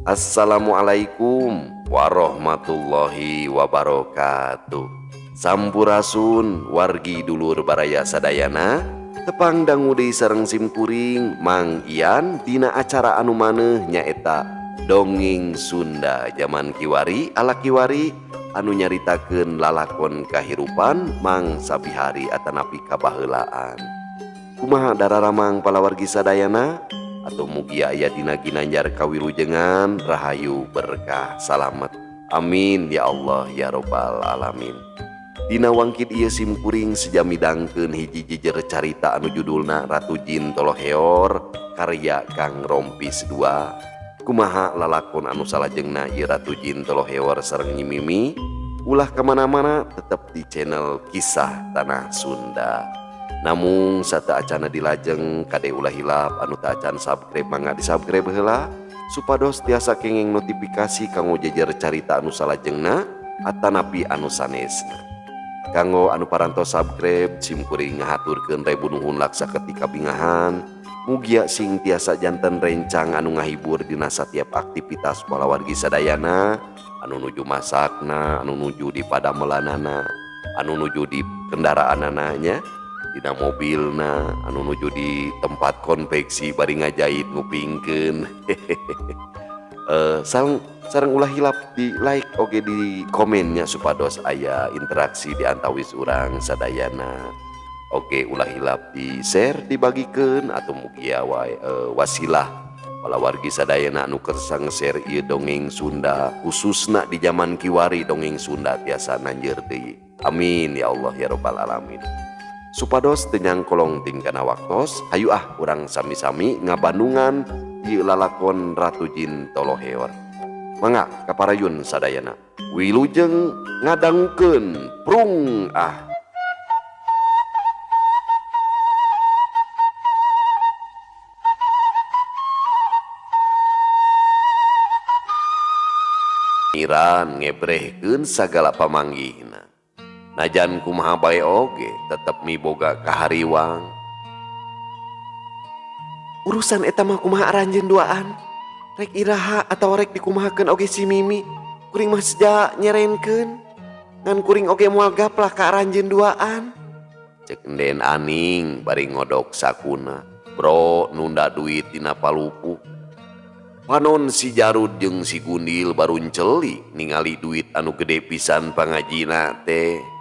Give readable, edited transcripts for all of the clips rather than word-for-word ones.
Assalamualaikum warahmatullahi wabarakatuh. Sampurasun wargi dulur baraya sadayana, tepang dangu deui sareng simkuring Mang Ian dina acara anu maneh nyaeta Dongeng Sunda Zaman Kiwari ala Kiwari anu nyaritakeun lalakon kahirupan mangsa bihari atanapi kabaheulaan. Kumaha dararamang palawargi sadayana? Atau mugi aya dina ginanjar kawilujengan rahayu berkah salamet amin ya Allah ya robbal alamin. Dina wangkit ieu simkuring sejamidangkeun hiji jejer carita anu judulna Ratu Jin Toloheor karya Kang Rompis II. Kumaha lalakon anu salajengna ieu Ratu Jin Toloheor sareng Nyi Mimi ulah kemana-mana tetep di channel Kisah Tanah Sunda. Namun sata acana dilajeng kade ulah hilap anu teu acan subscribe mangga di subscribe heula supados tiasa kenging notifikasi kanggo jejer carita anu salajengna atanapi anu sanesna. Kanggo anu parantos subscribe simkuring ngahaturkeun rebu nuhun laksa ketika bingahan mugia sing tiasa janten rencang anu ngahibur dina satiap aktivitas palawargi sadayana anu nuju masakna, anu nuju di padamelanana, anu nuju di kendaraanana nya dina mobilna, anu nuju di tempat konveksi bari ngajait ngupingkeun. Sareng ulah hilap di like oge di komennya supados aya interaksi di antawis urang sadayana. Oge ulah hilap di share dibagikeun atau mugia wae wasilah palawargi sadayana anu kersang share ieu dongeng Sunda khususna di zaman Kiwari dongeng Sunda tiasa nanjeur deui. Amin ya Allah ya robbal alamin. Supados tenyang kolong tingkana waktos hayu urang sami-sami ngabandungan di lalakon Ratu Jin Toloheor. Mangga kaparayun sadayana wilujeng ngadangukeun prung Iran ngebrehkeun sagala pamanggihna. Najan kumaha bae oge tetep miboga kahariwang. Urusan eta mah kumaha aranjeun duaan. Rek iraha atawa rek dikumahakeun oge si Mimi. Kuring mah seja nyerenkeun. Ngan kuring oge moal gaplak ka aranjeun duaan. Cek enden Aning bari ngodok sakuna. Bro nunda duit dina palupu. Panon si Jarud jeung si Gundil barunceli ningali duit anu gede pisan pangajina teh.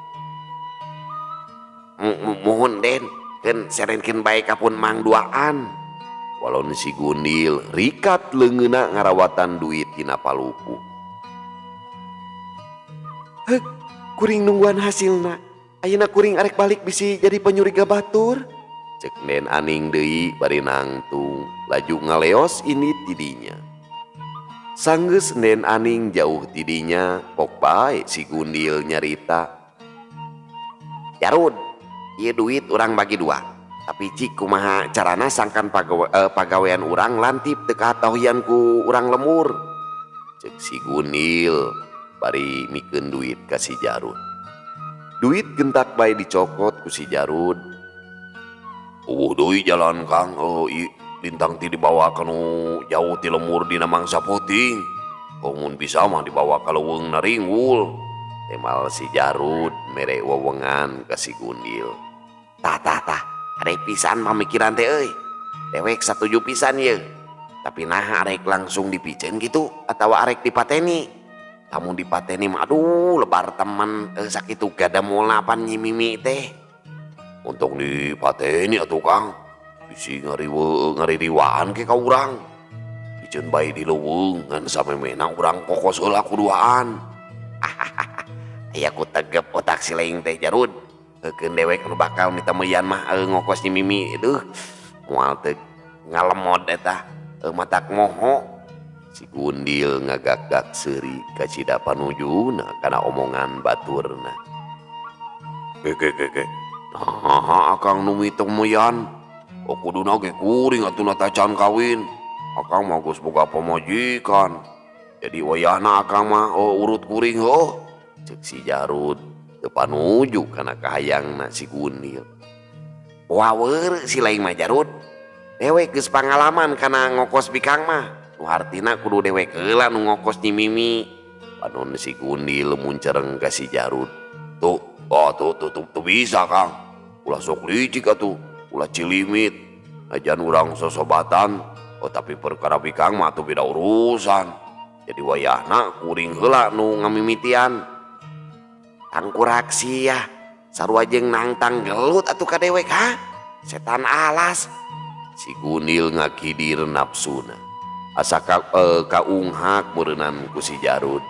Mohon Den, kan serenkeun bae kapun Mang duaan. Walon si Gundil rikat leungeuna ngarawatan duit dina palupu. Heuk, kuring nungguan hasilna. Ayeuna kuring arek balik bisi jadi penyuriga batur. Cek Den Aning deui bari nangtung, laju ngaleos ini tidinya. Sanggeus Den Aning jauh tidinya, pok bae si Gundil nyarita. Jarud, ieu duit urang bagi dua. Tapi cik kumaha carana sangkan pagawean urang lantip teu katahuyan ku urang lemur. Cek si Gundil bari mikeun duit ka si Jarud. Duit gentak bae dicokot ku si Jarud. Deui jalan Kang, lintang ti dibawa kanu jauh ti lemur dina mangsa puting. Mun bisa mah dibawa ka leuweung naringwul. Temal si Jarud mere wewengan ka si Gundil. Tah, arek pisan pamikiran teh euy. Dewek satuju pisan ye. Tapi nah arek langsung dipiceun gitu atawa arek dipateni. Lamun dipateni mah aduh lebar temen sakitu gada moal pan Nyi Mimi teh. Untuk dipateni atuh Kang. Bisi ngariwaan ke ka urang. Piceun bae di leuweung ngan samemena urang kokos heula kuduaan. Aya ku tegep otak si leing teh Jarud. Keun dewek anu bakal mitameyan mah ngokos Nyi Mimi duh moal teu ngalemod eta matak moho. Si Gundil ngagak-gak seuri ka cida panujuna kana omongan baturna. Ke nah akang nu mitameyan kuduna ge kuring atuna tacan kawin. Akang mah geus boga pamajikan. Jadi wayahna akang mah urut kuring heuh. Cek si Jarud teu panuju kana kahayangna si Gundil. Waweur si laing mah Jarud. Dewek geus pangalaman kana ngokos bikang mah. nu hartina kudu dewek heula nu ngokos Nyi Mimi. Panon si Gundil muncereng ka si Jarud. Tuh bisa Kang. Ulah sok licik atuh, ulah cilimit. Ajan urang sosobatan, tapi perkara bikang mah atuh beda urusan. Jadi wayahna kuring heula nu ngamimitian. Tangkuraksi ya, sarua jeung nangtang gelut atuh ka dewek ha. Setan alas. Si Gundil ngakidir nafsuna. Asa kaunghak meureunnan ku si Jarud.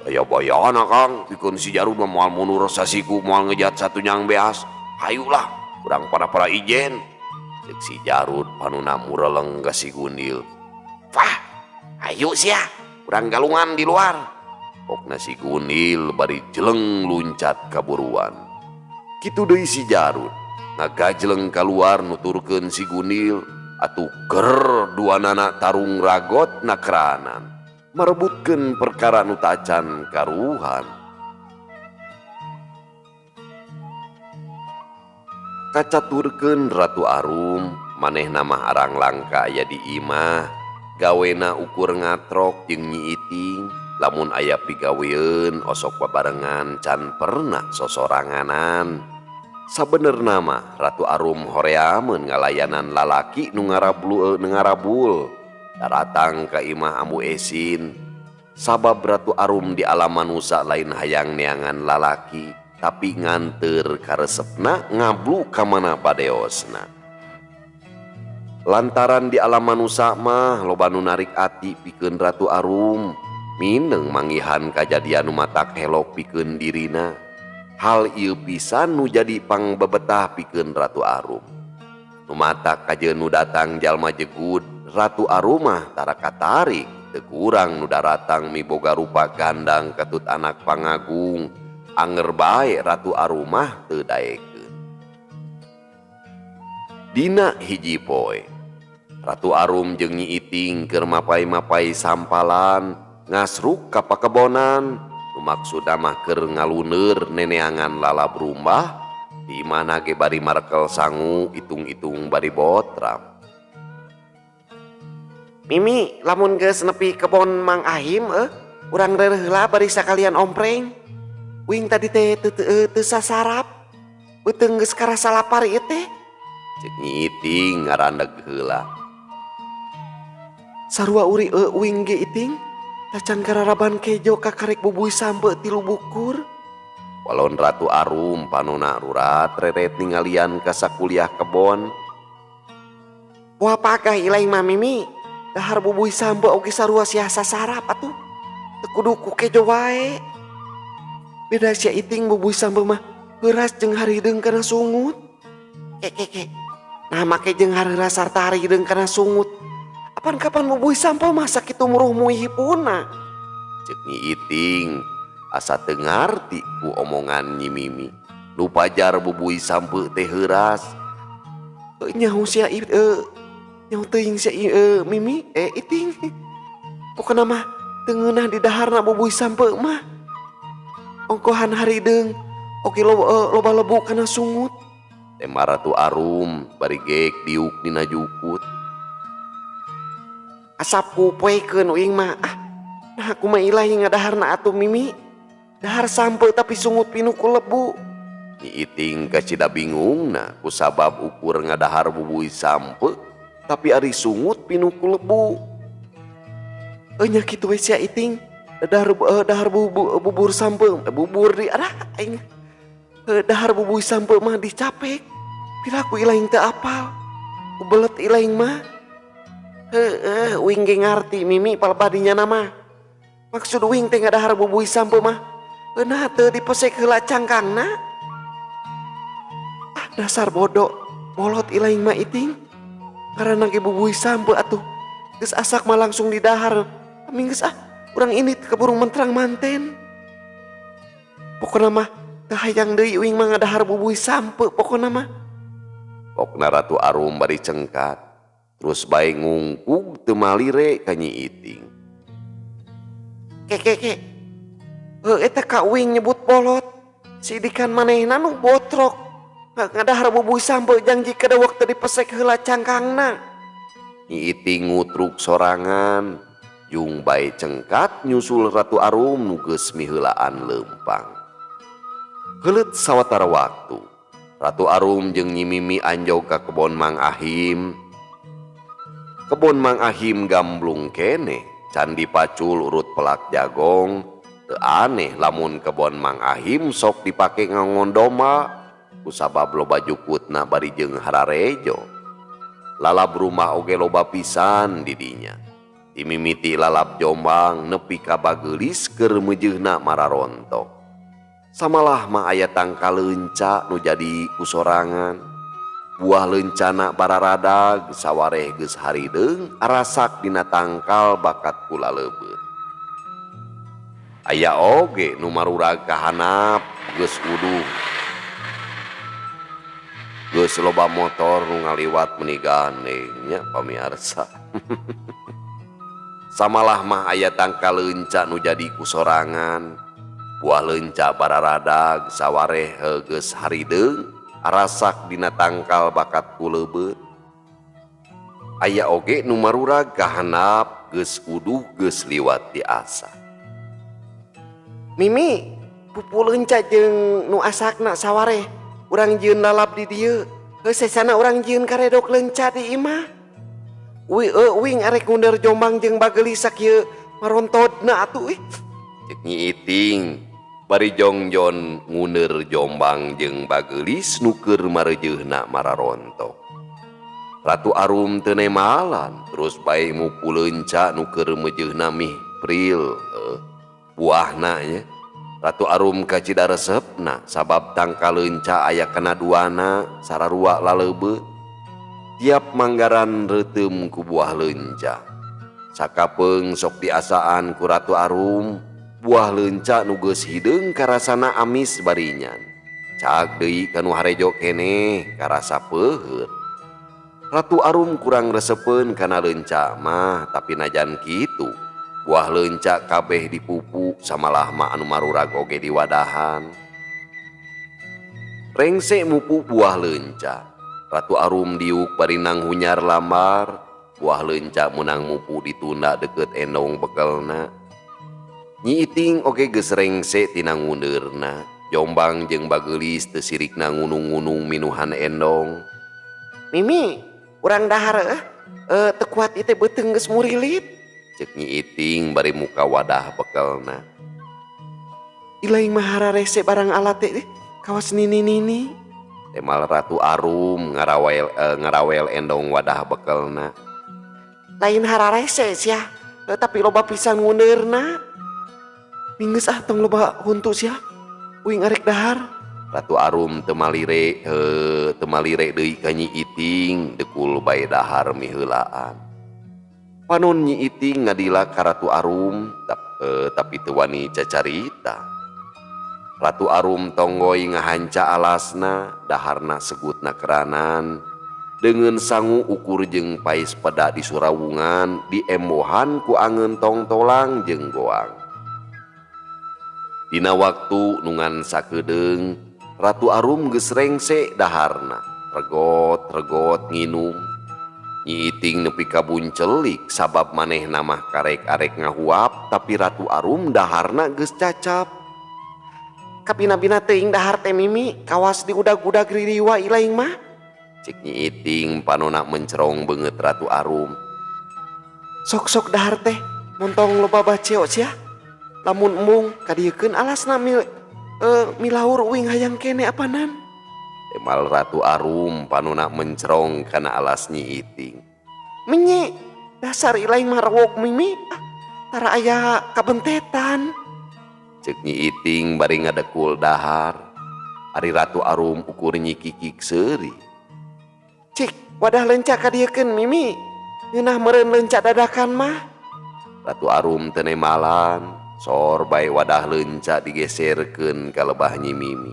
Aya bayana Kang, pikeun si Jarud mah moal mundur sasiku moal ngejat satu nyang beas. Hayulah, urang para ijen. Cek si Jarud panuna mureleng ka si Gundil. Wah, ayo sia, urang galungan di luar. Pokna si Gundil bari jeleng luncat kaburuan. Kitu deui si Jarud, ngagajleng kaluar nuturkeun si Gundil atuh ker duanana tarung ragot nakeranan. Merebutkeun perkara nu tacan karuhan. Kacaturkeun Ratu Arum, manehna mah arang langka aya di imah, gawena ukur ngatrok jeung Nyi Iting, lamun aya pigaweun osok babarengan can pernah sosoranganan. Sabenerna mah Ratu Arum horeameun ngalayanan lalaki nu ngarabul. Datang ke imah Ambu Esin. Sabab Ratu Arum di alam manusia lain hayang neangan lalaki, tapi nganter karesepna ngablu kamana badeosna. Lantaran di alam manusia mah loba nu narik ati pikeun Ratu Arum, mineng manggihan kajadian nu matak helok pikeun dirina. Hal ieu pisan nu jadi pangbebetah pikeun Ratu Arum. Nu matak kajeun nu datang jalma jegut, Ratu Arumah tara katarik, teu kurang nu daratang miboga rupa gandang ketut anak pangagung, anger bae Ratu Arumah teu daekeun. Dina hiji poe, Ratu Arum jeung Nyi Iting keur mapai-mapai sampalan ngasruk ka pakebonan, nu maksudna mah keur ngaluneur neneangan lalab rumbah, di mana ge bari markel sangu itung-itung bari botram. Mimi, lamun geus nepi kebon Mang Ahim, urang reureuh heula bari sakalian ompreng. Wing tadi teh teu sasarap. Beuteung geus karasa lapar ieu teh. Ceuk Nyi Iting ngarandeg heula. Sarua uri wing ge Iting, tacan kararaban kejo kakarek bubuy sampe 3 bukur. Walon Ratu Arum panonna rurat reret ningalian ka sakuliah kebon. Wah pagah ilaing mah Mimi. Dahar bubuy sampe oge sarua sia sasarap atuh. Teu kudu ku kejo wae. Beda sia Iting bubuy sampe mah heuras jeung harideung kana sungut. Ke. Nah make jeung hareuras sarta harideung kana sungut. Apan kapan bubuy sampe mah sakitu muruh muihipuna. Ceuk Nyi Iting asa teu ngarti ku omongan Nyi Mimi. Nu pajar bubuy sampe teh heuras. Nyaho sia yang teuing sia Mimi Iting. Pokona mah teu ngeunah di daharna bubuy sampe mah. Ongkohan harideung oge loba lebu kana sungut. Tema Ratu Arum bari geek diuk dina jukut. Asap ku poekeun uing mah. Nah aku mah ilahi ngadaharna atuh Mimi. Dahar sampe tapi sungut pinu ku lebu. Nyi Iting kacida bingungna ku sabab ukur ngadahar bubuy sampe tapi ari sungut pinu ku lebu. Nya kitu we sia Iting. Dahar bubur sampe bubur di aing. Dahar bubuy sampe mah dicapek. Pilaku ilaing teu apal. Ubelet ilaing mah. Wing ge ngarti Mimi palbadinya nama. Maksud wing teh ngadahar bubuy sampe mah. Eunah teu dipesek heula cangkangna. Dasar bodoh. Molot ilaing mah Iting. Karena ge bubuy sampe atuh geus asak mah langsung didahar. Tapi geus urang ini keburu menterang manten. Pokona mah teu hayang deui uing mah ngadahar bubuy sampe pokona mah. Pokna Ratu Arum bari cengkat. Terus bae ngungkug teu malire ka Nyi Iting. Ke. Eta ka uing nyebut bolot. Sidikan manehna nu botrok. Ngadahar bubuy sampe janji kada waktu dipesek heula cangkangna. Nyi Iting ngutruk sorangan, jung bae cengkat nyusul Ratu Arum nu geus miheulaan leumpang. Heuleut sawatara waktu, Ratu Arum jeung Nyi Mimi anjog ka kebon Mang Ahim. Kebon Mang Ahim gamblung keneh, can dipacul urut pelak jagong. Teu aneh lamun kebon Mang Ahim sok dipake ngangon domba, kusabab loba jukutna bari jeung hararejo. Lalab rumah oge loba pisan di dinya. Dimimiti lalab Jombang nepi ka Bageulis keur meujeuhna mararontok. Samalah mah aya tangka leunca nu jadi kusorangan. Buah leuncana bararadag sawareh geus harideung arasak dina tangkal bakat kula leubeut. Aya oge nu marurag ka hanap geus uduh. Geus loba motor nu ngaliwat meuni gandeng nya pamirsa. Samalah mah aya tangka leunca nu jadi kusorangan. Buah leunca bararadag sawareh geus harideung arasak dina tangkal bakat kuleubeut. Aya oge nu marurag ka hanap geus uduh geus liwat di asa. Mimi, pupu leunca jeung nu asakna sawareh urang jieun lalap di dieu. Heuh sesana urang jieun karedok leunca di imah. Uing arek ngunder Jombang jeung Bageulis sakieu marontodna atuh Cek Nyi Iting bari jongjon ngunder Jombang jeung Bageulis nu keur mareujeunna mararontok. Ratu Arum teu nemalan terus bae mupu leunca nu keur meujeunna mih pril. Buahna nya Ratu Arum ka cidaresepna sabab tangka leunca aya kana duana sararua laleubeut. Tiap manggaran reuteum ku buah leunca. Sakapeung sok diasaan ku Ratu Arum buah leunca nu geus hideung karasana amis barinyan. Caag deui kanu harejo keneh karasa peuheut. Ratu Arum kurang resepeun kana leunca mah, tapi najan kitu buah leunca kabeh dipupu samalah mah anu marurag oge di wadahan. Rengse mupu buah leunca. Ratu Arum diuk bari nang hunyar lambar. Buah leunca meunang mupu ditunda deukeut endong bekelna. Nyi Iting oge geus rengse tina ngundeurna. Jombang jeung Bageulis teu sirikna ngunung-ngunung minuhan endong. Mimi, urang dahar teu kuat ieu teh beuteung geus murilit. Cek Nyi Iting bari muka wadah bekelna. Ilaing mah hararese barang alat teh kawas nini-nini. Temal Ratu Arum ngarawel endong wadah bekelna. Lain hararese sia, tapi loba pisan ngundeurna. Minggeus tong loba huntu sia. Uing arek dahar. Ratu Arum teu malire deui ka Nyi Iting dekul bae dahar miheulaan. Panon Nyi Iting ngadila ka Ratu Arum tapi teu wani cacarita. Ratu Arum tonggoy ngahanca alasna, daharna segutna keranan. Dengan sangu ukur jeung pais peda di surawungan, diembohan ku angeun tongtolang jeung goang. Dina waktu nungan sakedeung, Ratu Arum geus rengse daharna, regot nginum. Nyi Iting nepi ka buncelik sabab manehna mah karek-arek ngahuap, tapi Ratu Arum daharna geus cacap. Kapina-pina teuing dahar teh Mimi kawas diudag-udag ririwa ilaing mah. Cek Nyi Iting panonna mencerong beungeut Ratu Arum. Sok-sok dahar teh montong loba baceo sia. Lamun embung kadiekeun alasna milahur uing hayang kene apanan. Temal Ratu Arum panonna mencerong kana alas Nyi Iting. Menye dasar ilaing mah rewok Mimi. Tara aya kabentetan. Cek Nyi Iting bari ngadekul dahar. Ari Ratu Arum ukur Nyi Kikik seuri. Cik wadah leunca kadiekeun Mimi. Ngeunah meureun leunca dadakan mah. Ratu Arum teu nemalan. Sor bae wadah leunca digeserkeun ka lebah Nyi Mimi.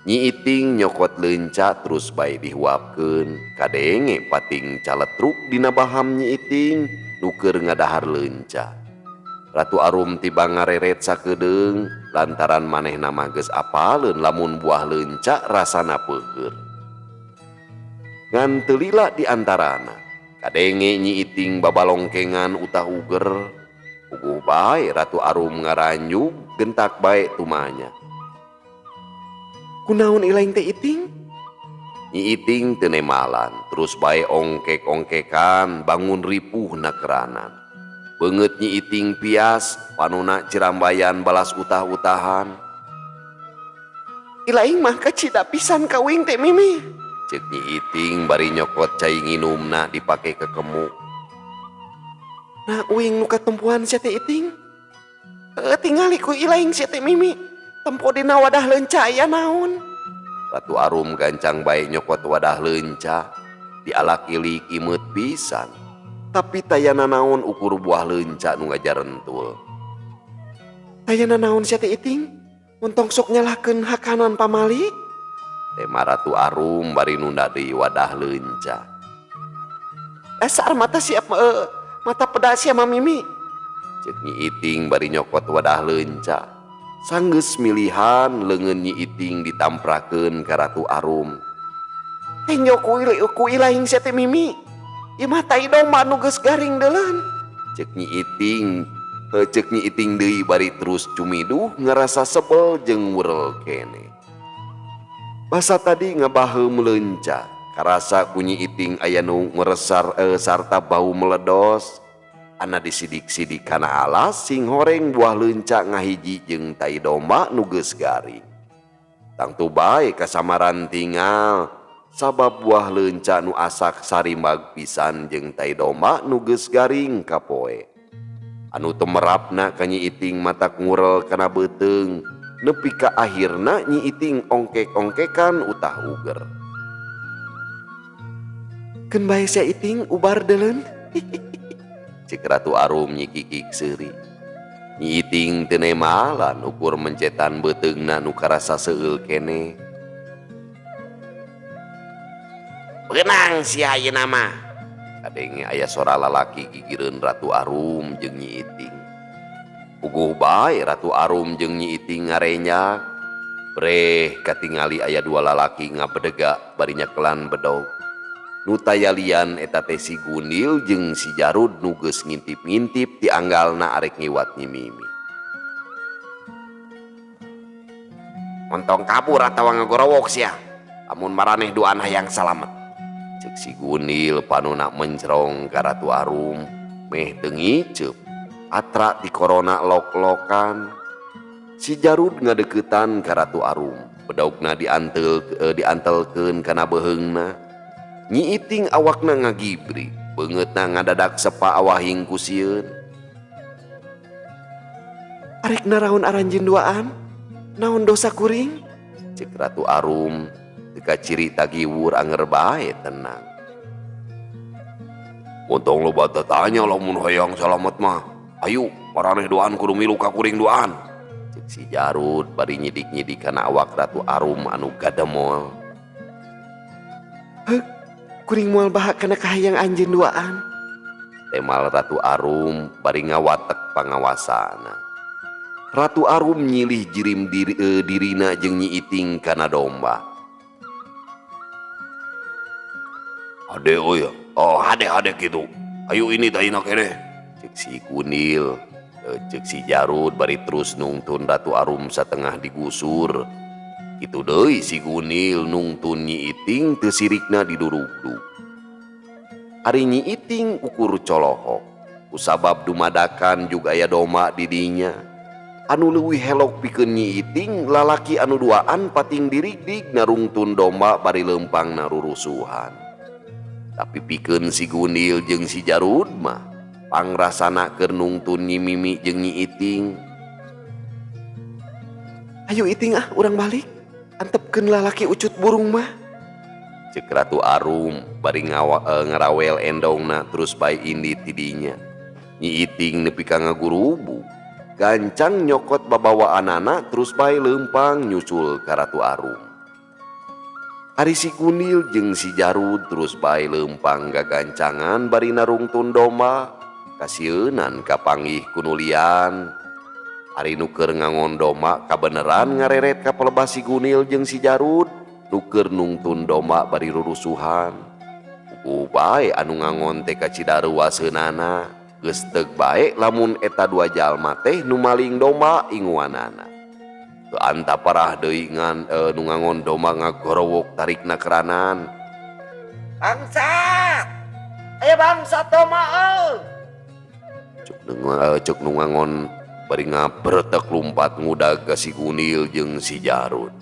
Nyi Iting nyokot leunca terus bae dihuapkeun. Kadenge pating caletruk dina baham Nyi Iting nu keur ngadahar leunca. Ratu Arum tiba ngareret sakedeung lantaran manehna mah geus apaleun lamun buah leunca rasana peuheur. Ngan teu lila di antarana Kadenge Nyi Iting babalongkengan utah uger. Puguh bae Ratu Arum ngaranjug gentak bae tumanya. Kunaon ilaing teh Iting? Nyi Iting teu nemalan, terus bae ongkek-ongkekan bangun ripuh na keranan. Beungeut Nyi Iting pias panuna cirambayan balas utah-utahan. Ilaing mah kacida pisan kawing teh Mimi. Ceuk Nyi Iting bari nyokot cai nginumna dipake kekemu. Nah uing nu katempuhan sia teh Iting. Tingali ku ilaing sia teh Mimi. Tempo dina wadah leunca aya naon. Ratu Arum gancang bae nyokot wadah leunca. Dialak-ilik imeut pisan. Tapi tayana naon ukur buah leunca nu ngajarentul. Tayana naon sia teh Iting? Muntong sok nyalahkeun hakanan pamali? Tema Ratu Arum bari nunda deui wadah leunca. Dasar mata siap mata pedas ya Mimi. Ceuk Nyi Iting bari nyokot wadah leunca. Sanggeus milihan leungeun Nyi Iting ditamprakeun ka Ratu Arum. Henyo ku ilaing sia teh Mimi. Ieu mah tai domba nu geus garing deuleun. Ceuk Nyi Iting deui bari terus cumiduh ngerasa sebel jeung weurel kene. Basa tadi ngabaheum leunca, karasa ku Nyi Iting aya nu meresar sarta bau meledos. Ana disidik-sidik kana alas sing horeng buah leunca ngahiji jeung tai domba nu geus garing. Tangtu bae kasamaran tinggal sabab buah leunca nu asak sarimbag pisan jeung tai domba nu geus garing kapoe. Anu temerapna ka Nyi Iting matak ngurel kana beuteung. Nepi ka akhirna Nyi Iting ongkek-ongkekan utah uger. Keun bae sia Iting ubar deuleun. Ceuk Ratu Arum nyikikik seuri. Nyi Iting teu nemalan ukur mencetan beuteungna nu karasa seueul kene. Beunang sia ayeuna mah. Kadenge aya sora lalaki gigireun Ratu Arum jeung Nyi Iting. Puguh bae Ratu Arum jeung Nyi Iting ngarenyak. Breh katingali aya dua lalaki ngabedega bari nyakelan bedog. Nu tayalian eta teh si Gunil jeung si Jarud nu geus ngintip-ngintip ti anggalna arek ngiwat Nyi Mimi. Montong kabur atawa ngagorowok sia. Lamun maraneh doan hayang salamet. Ceuk si Gunil panuna mencrong ka Ratu Arum meh teu ngiceup. Atra di korona lok-lokan. Si Jarud ngadeuketan ka Ratu Arum. Bedaugna diantelkeun kana beheungna. Nyi Iting awakna ngagibri. Beungeutna ngadadak sepa awahing ku sieun. Arek naraon aranjeun duaan? Naon dosa kuring? Ceuk Ratu Arum teu kaciri tagiwur anger bae tenang. Montong loba tatanya lamun hayang salamet mah. Ayo, maraneh doan kudu milu ka kuring doan. Ceuk si Jarud bari nyidik-nyidik kana awak Ratu Arum anu gademol. Heuk, kuring moal bahak kana kahayang anjeun doan. Temal Ratu Arum bari ngawatek pangawasana. Ratu Arum nyilih jirim dirina jeung Nyi Iting kana domba. Hade oy, hade kitu. Ayo ini daina keneh. Ceuk si Gunil, ceuk si Jarud bari terus nungtun Ratu Arum satengah digusur. Kitu deui si Gunil nungtun Nyi Iting teu sirikna didurugdug. Ari Nyi Iting ukur colohok, kusabab dumadakan juga aya domba di dinya. Anu leuwih helok pikeun Nyi Iting lalaki anu duaan pating dirigdig narungtun domba bari leumpang narurusuhan. Tapi pikeun si Gunil jeung si Jarud mah pangrasana keur nungtun Nyi Mimi jeung Nyi Iting. Ayo Iting urang balik. Antepkeun lalaki ucut burung mah. Ceuk Ratu Arum bari ngarawel endongna terus bae indit ti dinya. Nyi Iting nepi ka ngagurubu. Gancang nyokot babawaanana terus bae leumpang nyusul ka Ratu Arum. Ari si Gunil jeung si Jarud terus bae leumpang gagancangan bari narungtun domba. Kasieunan kapanggih kunulian. Ari nu keur ngangon domba kabeneran ngareret ka pelebas si Gunil jeung si Jarud nu keur nungtun domba bari rurusuhan. bae anu ngangon teh ka Cidarewa seunana geus teug bae lamun eta dua jalma teh nu maling domba inguanana. Teu anta parah deui nu ngangon domba ngagorowok tarikna keranan. Bangsat! Aya bangsat domba cuk nu ngangon bari ngabretek lumpat ngudag ka si Gunil jeung si Jarud.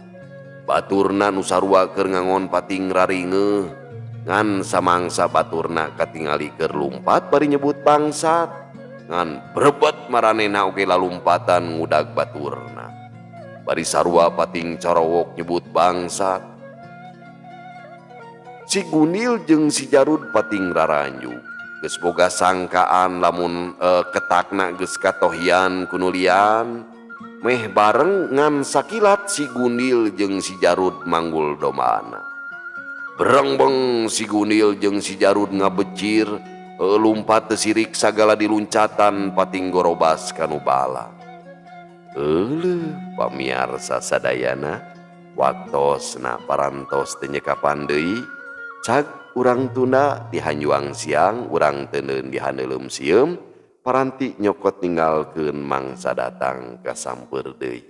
Baturna nu sarua keur ngangon pating raringeuh ngan samangsa baturna katingali keur lumpat bari nyebut bangsat ngan brebet maranehna oge lalumpatan ngudag baturna bari sarua pating corowok nyebut bangsat. Si Gunil jeung si Jarud pating raranju geus boga sangkaan lamun ketakna geus katohian kunulian meh bareng ngan sakilat si Gunil jeung si Jarud manggul domana. Berengbeng si Gunil jeung si Jarud ngabecir lumpat teu sirik sagala diluncatan pating gorobas kanu bala. Euleuh pamiarsa sadayana waktosna parantos teu nyekapan deui cag urang tunda di Hanjuang siang urang teuneun di Haneuleum sieum paranti nyokot ninggalkeun mangsa datang kasampeur deui.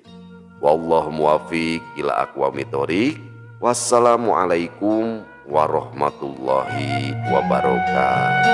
Wallahu muwaffiq ila aqwamit thoriq. Wassalamualaikum warahmatullahi wabarakatuh.